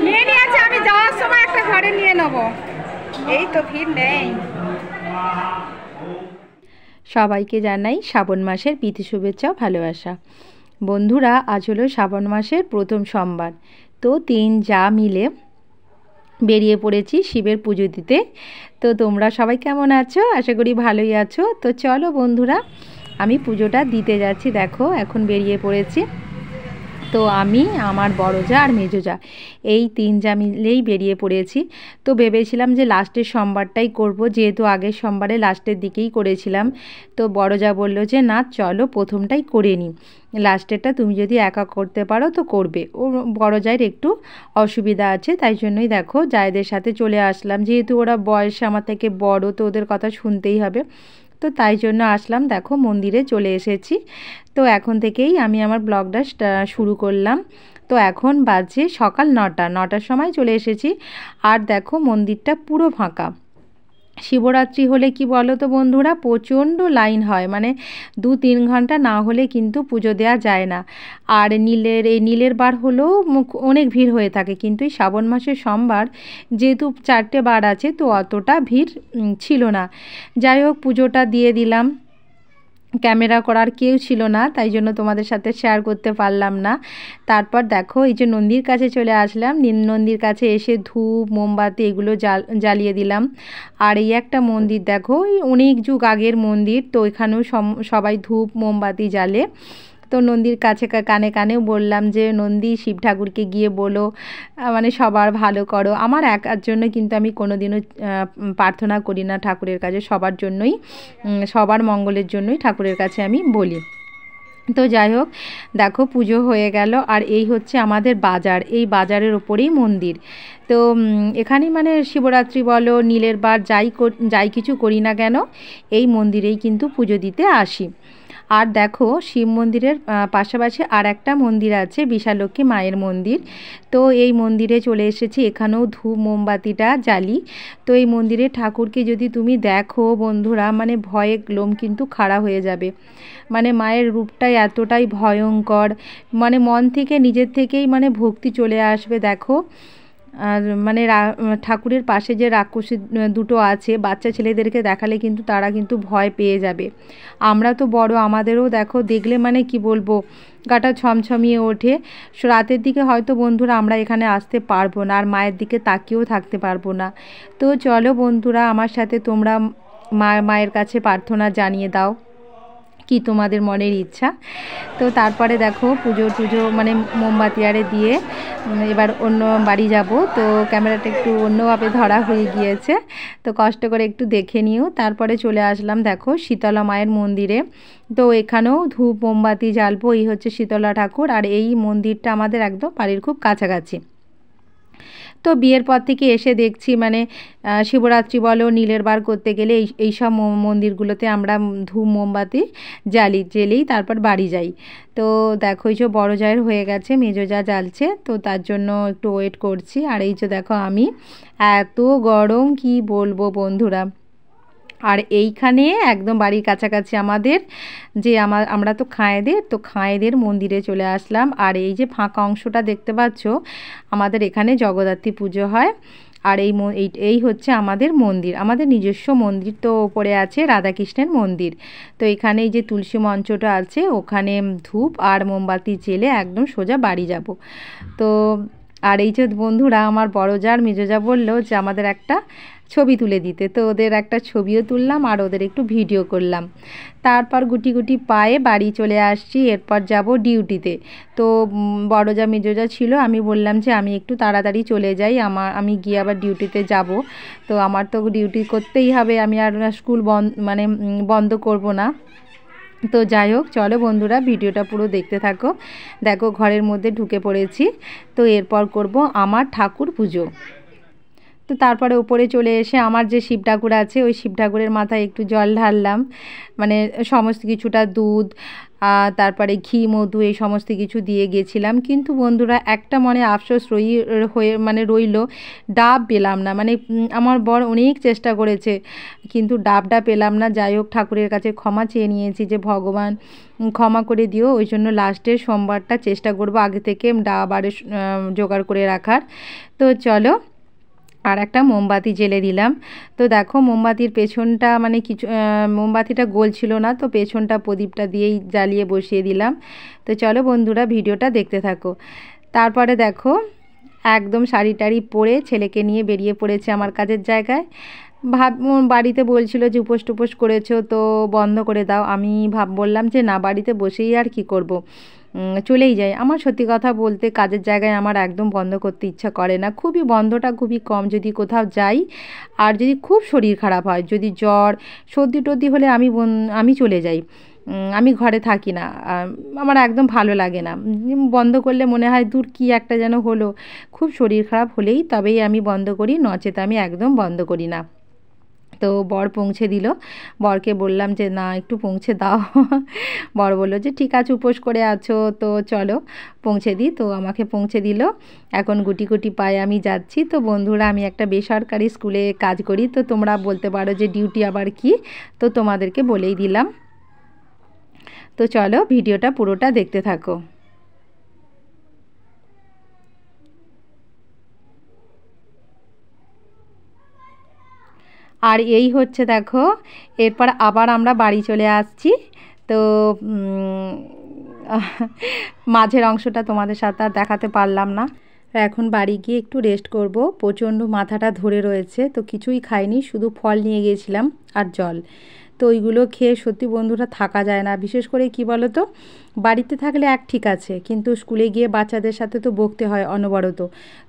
নিয়ে নিয়েছে, আমি যাওয়ার সময় একটা ঘরে নিয়ে নেব। এই তো ভিড় নেই। সবাইকে জানাই শ্রাবণ মাসের প্রীতি শুভেচ্ছা ভালোবাসা। বন্ধুরা, আজ হলো শ্রাবণ মাসের প্রথম সোমবার। তো তিন যা মিলে বেরিয়ে পড়েছি শিবের পুজো দিতে। তো তোমরা সবাই কেমন আছো? আশা করি ভালোই আছো। তো চলো বন্ধুরা, আমি পুজোটা দিতে যাচ্ছি। দেখো এখন বেরিয়ে পড়েছি। তো আমি, আমার বড় যা আর মেজো যা, এই তিন যা মিলেই বেরিয়ে পড়েছি। তো ভেবেছিলাম যে লাস্টের সোমবারটাই করব, যেহেতু আগের সোমবারে লাস্টের দিকেই করেছিলাম। তো বড় যা বললো যে না চলো প্রথমটাই করে নিই, লাস্টেরটা তুমি যদি একা করতে পারো তো করবে। ও বড় জায়ের একটু অসুবিধা আছে, তাই জন্যই দেখো জায়েদের সাথে চলে আসলাম। যেহেতু ওরা বয়সে আমার থেকে বড়, তো ওদের কথা শুনতেই হবে। তো তাই জন্য আসলাম। দেখো মন্দিরে চলে এসেছি। তো এখন থেকেই আমি আমার ব্লগটা শুরু করলাম। তো এখন বাজে সকাল 9টার সময় চলে এসেছি। আর দেখো মন্দিরটা পুরো ফাঁকা। শিবরাত্রি হলে কি বলো তো বন্ধুরা, প্রচণ্ড লাইন হয়, মানে 2-3 ঘন্টা না হলে কিন্তু পুজো দেওয়া যায় না। আর নীলের বার হলেও অনেক ভিড় হয়ে থাকে, কিন্তু এই শ্রাবণ মাসের সোমবার যেহেতু 4টে বার আছে, তো অতটা ভিড় ছিল না। যাই হোক, পুজোটা দিয়ে দিলাম। ক্যামেরা করার কেউ ছিল না, তাই জন্য তোমাদের সাথে শেয়ার করতে পারলাম না। তারপর দেখো এই যে নন্দীর কাছে চলে আসলাম। নন্দীর কাছে এসে ধূপ মোমবাতি এগুলো জ্বালিয়ে দিলাম। আর এই একটা মন্দির দেখো, অনেক যুগ আগের মন্দির, তো এখানেও সবাই ধূপ মোমবাতি জ্বালে। তো নন্দীর কাছে কানে কানেও বললাম যে নন্দী শিব ঠাকুরকে গিয়ে বলো মানে সবার ভালো করো। আমার একার জন্য কিন্তু আমি কোনোদিনও প্রার্থনা করি না ঠাকুরের কাছে, সবার জন্যই, সবার মঙ্গলের জন্যই ঠাকুরের কাছে আমি বলি। তো যাই হোক, দেখো পুজো হয়ে গেল। আর এই হচ্ছে আমাদের বাজার, এই বাজারের ওপরেই মন্দির। তো এখানেই মানে শিবরাত্রি বলো, নীলের বার যাই কিছু করি না কেন, এই মন্দিরেই কিন্তু পুজো দিতে আসি। আর দেখো শিব মন্দিরের পাশাপাশি আর একটা মন্দির আছে, বিশালক্ষী মায়ের মন্দির। তো এই মন্দিরে চলে এসেছি, এখানেও ধূপ মোমবাতিটা জ্বালি। তো এই মন্দিরে ঠাকুরকে যদি তুমি দেখো বন্ধুরা, মানে ভয়ে লোম কিন্তু খাড়া হয়ে যাবে। মানে মায়ের রূপটাই এতটাই ভয়ঙ্কর, মানে মন থেকে নিজের থেকেই মানে ভক্তি চলে আসবে। দেখো আর মানে ঠাকুরের পাশে যে রাক্ষসী দুটো আছে, বাচ্চা ছেলেদেরকে দেখালে কিন্তু তারা কিন্তু ভয় পেয়ে যাবে। আমরা তো বড়, আমাদেরও দেখো দেখলে মানে কি বলবো, গাটা ছমছমিয়ে ওঠে। রাতের দিকে হয়তো বন্ধুরা আমরা এখানে আসতে পারবো না, আর মায়ের দিকে তাকিয়েও থাকতে পারবো না। তো চলো বন্ধুরা, আমার সাথে তোমরা মায়ের কাছে প্রার্থনা জানিয়ে দাও কি তোমাদের মনের ইচ্ছা। তো তারপরে দেখো পুজো মানে মোমবাতি আরে দিয়ে এবার অন্য বাড়ি যাব। তো ক্যামেরাটা একটু অন্যভাবে ধরা হয়ে গিয়েছে, তো কষ্ট করে একটু দেখে নিও। তারপরে চলে আসলাম দেখো শীতলা মায়ের মন্দিরে। তো এখানেও ধূপ মোমবাতি জ্বালবো। এই হচ্ছে শীতলা ঠাকুর, আর এই মন্দিরটা আমাদের একদম বাড়ির খুব কাছাকাছি। তো বিয়ের পর থেকে এসে দেখছি মানে শিবরাত্রি বলো, নীলের বার করতে গেলে এই সব মন্দিরগুলোতে আমরা ধূপ মোমবাতি জ্বেলেই তারপর বাড়ি যাই। তো দেখো এই যে বড় জায়ের হয়ে গেছে, মেজো যা জ্বালছে, তো তার জন্য একটু ওয়েট করছি। আর এই যে দেখো আমি, এত গরম কি বলবো বন্ধুরা। আর এইখানে একদম বাড়ির কাছাকাছি আমাদের যে আমরা তো খাঁয়েদের মন্দিরে চলে আসলাম। আর এই যে ফাঁকা অংশটা দেখতে পাচ্ছ, আমাদের এখানে জগদ্ধাত্রী পুজো হয়। আর এই হচ্ছে আমাদের মন্দির, আমাদের নিজস্ব মন্দির। তো ওপরে আছে রাধাকৃষ্ণের মন্দির। তো এখানে এই যে তুলসী মঞ্চটা আছে, ওখানে ধূপ আর মোমবাতি জ্বেলে একদম সোজা বাড়ি যাব। তো আর এই যে বন্ধুরা, আমার বড় যা আর মেজো যা বললো যে আমাদের একটা ছবি তুলে দিতে। তো ওদের একটা ছবিও তুললাম আর ওদের একটু ভিডিও করলাম। তারপর গুটি পায়ে বাড়ি চলে আসছি। এরপর যাব ডিউটিতে। তো বড় যা মেজো যা ছিল, আমি বললাম যে আমি একটু তাড়াতাড়ি চলে যাই, আমি গিয়ে আবার ডিউটিতে যাব। তো আমার তো ডিউটি করতেই হবে, আমি আর স্কুল বন্ধ করব না। তো যাই হোক, চলো বন্ধুরা ভিডিওটা পুরো দেখতে থাকো। দেখো ঘরের মধ্যে ঢুকে পড়েছি। তো এরপর করব আমার ঠাকুর পুজো। তো তারপরে ওপরে চলে এসে আমার যে শিব ঠাকুর আছে ওই শিব ঠাকুরের মাথায় একটু জল ঢাললাম, মানে সমস্ত কিছুটা দুধ তারপরে ঘি মধু এই সমস্ত কিছু দিয়ে গেছিলাম। কিন্তু বন্ধুরা একটা মনে আফসোস রইল, ডাব পেলাম না। মানে আমার বর অনেক চেষ্টা করেছে কিন্তু ডাবটা পেলাম না। যাই হোক, ঠাকুরের কাছে ক্ষমা চেয়ে নিয়েছি যে ভগবান ক্ষমা করে দিও। ওই জন্য লাস্টের সোমবারটা চেষ্টা করব আগে থেকে ডাব আর জোগাড় করে রাখার। তো চলো, আর একটা মোমবাতি জ্বেলে দিলাম। তো দেখো মোমবাতির পেছনটা মানে কিছু মোমবাতিটা গোল ছিল না, তো পেছনটা প্রদীপটা দিয়েই জ্বালিয়ে বসিয়ে দিলাম। তো চলো বন্ধুরা, ভিডিওটা দেখতে থাকো। তারপরে দেখো একদম শাড়ি টাড়ি পরে ছেলেকে নিয়ে বেরিয়ে পড়েছে আমার কাজের জায়গায়। বাড়িতে বলছিল যে উপোস টুপোস করেছো তো বন্ধ করে দাও। আমি বললাম যে না, বাড়িতে বসেই আর কি করব, চলেই যাই। আমার সত্যি কথা বলতে কাজের জায়গায় আমার একদম বন্ধ করতে ইচ্ছা করে না, খুবই বন্ধটা খুবই কম। যদি কোথাও যাই আর যদি খুব শরীর খারাপ হয়, যদি জ্বর সর্দি টর্দি হলে আমি চলে যাই, আমি ঘরে থাকি না। আমার একদম ভালো লাগে না। বন্ধ করলে মনে হয় দূর কী একটা যেন হলো। খুব শরীর খারাপ হলেই তবেই আমি বন্ধ করি, নচেত আমি একদম বন্ধ করি না। তো বর পৌঁছে দিল, বরকে বললাম যে না একটু পৌঁছে দাও। বর বললো যে ঠিক আছে উপোস করে আছো তো চলো পৌঁছে দিই। তো আমাকে পৌঁছে দিল। এখন গুটি গুটি পায়ে আমি যাচ্ছি। তো বন্ধুরা, আমি একটা বেসরকারি স্কুলে কাজ করি। তো তোমরা বলতে পারো যে ডিউটি আবার কি, তো তোমাদেরকে বলেই দিলাম। তো চলো ভিডিওটা পুরোটা দেখতে থাকো। আর এই হচ্ছে দেখো, এরপর আবার আমরা বাড়ি চলে আসছি। তো মাঝের অংশটা তোমাদের সাথে আর দেখাতে পারলাম না। এখন বাড়ি গিয়ে একটু রেস্ট করব। প্রচণ্ড মাথাটা ধরে রয়েছে, তো কিছুই খাইনি, শুধু ফল নিয়ে গিয়েছিলাম আর জল। তো ওইগুলো খেয়ে সত্যি বন্ধুরা থাকা যায় না। বিশেষ করে কি বলো তো, বাড়িতে থাকলে ঠিক আছে, কিন্তু স্কুলে গিয়ে বাচ্চাদের সাথে তো বকতে হয় অনবরত।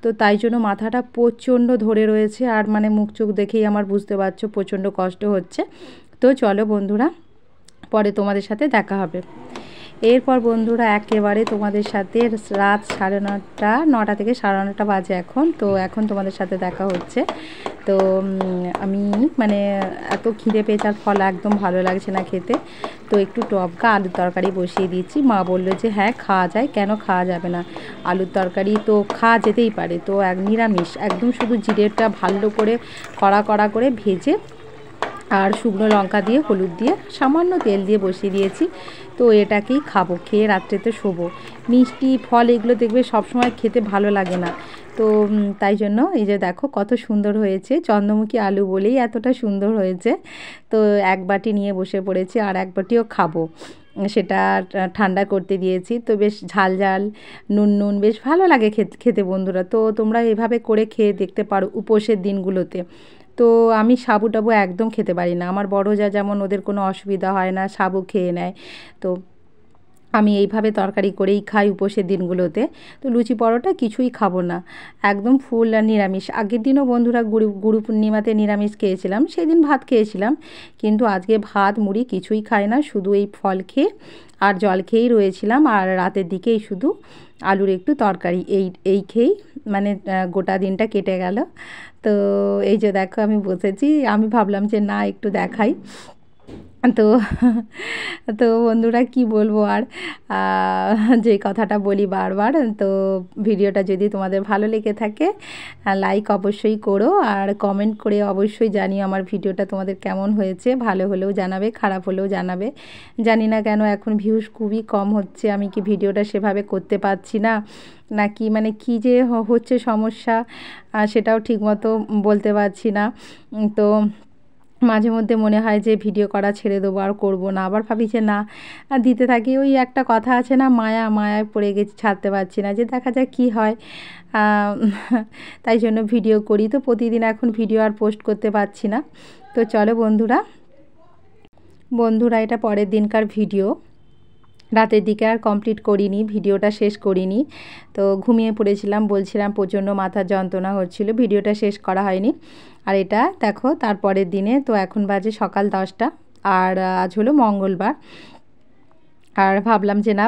তো তাই জন্য মাথাটা প্রচণ্ড ধরে রয়েছে, আর মানে মুখ চোখ দেখেই আমার বুঝতে পারছো প্রচণ্ড কষ্ট হচ্ছে। তো চলো বন্ধুরা, পরে তোমাদের সাথে দেখা হবে। এরপর বন্ধুরা একেবারে তোমাদের সাথে রাত 9:30 থেকে 9:30 বাজে এখন। তো এখন তোমাদের সাথে দেখা হচ্ছে। তো আমি মানে এত খিদে পেয়েছে আর ফল একদম ভালো লাগছে না খেতে। তো একটু টপকা আলুর তরকারি বসিয়ে দিয়েছি। মা বললো যে হ্যাঁ খাওয়া যায়, কেন খাওয়া যাবে না, আলুর তরকারি তো খাওয়া যেতেই পারে। তো নিরামিষ একদম, শুধু জিরেটা ভালো করে কড়া করে ভেজে আর শুকনো লঙ্কা দিয়ে হলুদ দিয়ে সামান্য তেল দিয়ে বসিয়ে দিয়েছি। তো এটাকেই খাবো, খেয়ে রাত্রেতে শোবো। মিষ্টি ফল এগুলো দেখবে সবসময় খেতে ভালো লাগে না। তো তাই জন্য এই যে দেখো কত সুন্দর হয়েছে, চন্দ্রমুখী আলু বলেই এতটা সুন্দর হয়েছে। তো এক বাটি নিয়ে বসে পড়েছি, আর এক বাটিও খাবো। সেটা ঠান্ডা করতে দিয়েছি। তো বেশ ঝাল ঝাল নুন বেশ ভালো লাগে খেতে বন্ধুরা। তো তোমরা এভাবে করে খেয়ে দেখতে পারো উপোসের দিনগুলোতে। তো আমি সাবু টাবু একদম খেতে পারি না। আমার বড় যা যেমন, ওদের কোনো অসুবিধা হয় না, সাবু খেয়ে নেয়। তো আমি এইভাবে তরকারি করেই খাই উপোসের দিনগুলোতে। তো লুচি পরোটা কিছুই খাবো না, একদম ফুল আর নিরামিষ। আগের দিনও বন্ধুরা গুরু পূর্ণিমাতে নিরামিষ খেয়েছিলাম, সেদিন ভাত খেয়েছিলাম। কিন্তু আজকে ভাত মুড়ি কিছুই খাই না, শুধু এই ফল খেয়ে আর জল খেয়েই রয়েছিলাম। আর রাতের দিকেই শুধু আলুর একটু তরকারি এই খেয়েই মানে গোটা দিনটা কেটে গেল। তো এই যে দেখো আমি বসেছি, আমি ভাবলাম যে না একটু দেখাই। তো তো বন্ধুরা কি বলবো আর, যে কথাটা বলি বারবার। তো ভিডিওটা যদি তোমাদের ভালো লেগে থাকে লাইক অবশ্যই করো, আর কমেন্ট করে অবশ্যই জানিও আমার ভিডিওটা তোমাদের কেমন হয়েছে। ভালো হলেও জানাবে, খারাপ হলেও জানাবে। জানি না কেন এখন ভিউজ খুবই কম হচ্ছে, আমি কি ভিডিওটা সেভাবে করতে পারছি না নাকি মানে কি যে হচ্ছে সমস্যা, সেটাও ঠিকমতো বলতে পারছি না। তো মাঝে মধ্যে মনে হয় যে ভিডিও করা ছেড়ে দেবো, আর করবো না। আবার ভাবি যে না দিতে থাকি। ওই একটা কথা আছে না, মায়ায় পড়ে গেছি, ছাড়তে পারছি না, যে দেখা যাক কী হয়। তাই জন্য ভিডিও করি। তো প্রতিদিন এখন ভিডিও আর পোস্ট করতে পারছি না। তো চলো বন্ধুরা এটা পরের দিনকার ভিডিও, রাতের দিকে আর কমপ্লিট করিনি, ভিডিওটা শেষ করিনি। তো ঘুমিয়ে পড়েছিলাম, বলছিলাম প্রচণ্ড মাথার যন্ত্রণা হচ্ছিল, ভিডিওটা শেষ করা হয়নি। আর এটা দেখো তারপরের দিনে। তো এখন বাজে সকাল 10টা, আর আজ হলো মঙ্গলবার। আর ভাবলাম যে না,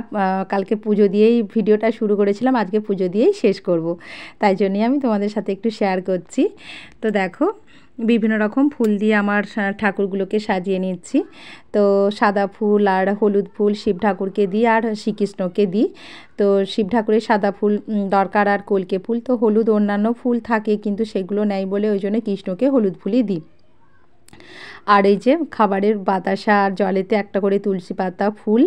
কালকে পুজো দিয়েই ভিডিওটা শুরু করেছিলাম, আজকে পুজো দিয়েই শেষ করব, তাই জন্যই আমি তোমাদের সাথে একটু শেয়ার করছি। তো দেখো বিভিন্ন রকম ফুল দিয়ে আমার ঠাকুরগুলোকে সাজিয়ে নিচ্ছি। তো সাদা ফুল আর হলুদ ফুল শিব ঠাকুরকে দিই আর শ্রীকৃষ্ণকে দিই। তো শিব ঠাকুরের সাদা ফুল দরকার আর কলকে ফুল, তো হলুদ অন্যান্য ফুল থাকে কিন্তু সেগুলো নেই বলে ওই জন্য কৃষ্ণকে হলুদ ফুলই দিই। আর এই যে খাবারের বাতাসা আর জলেতে একটা করে তুলসী পাতা ফুল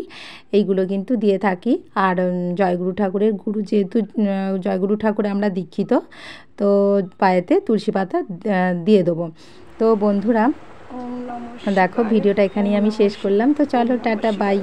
এইগুলো কিন্তু দিয়ে থাকি। আর জয়গুরু ঠাকুরের গুরু যেহেতু জয়গুরু ঠাকুর আমরা দীক্ষিত, তো পায়েতে তুলসী পাতা দিয়ে দেবো। তো বন্ধুরা দেখো ভিডিওটা এখানেই আমি শেষ করলাম। তো চলো টাটা বাই।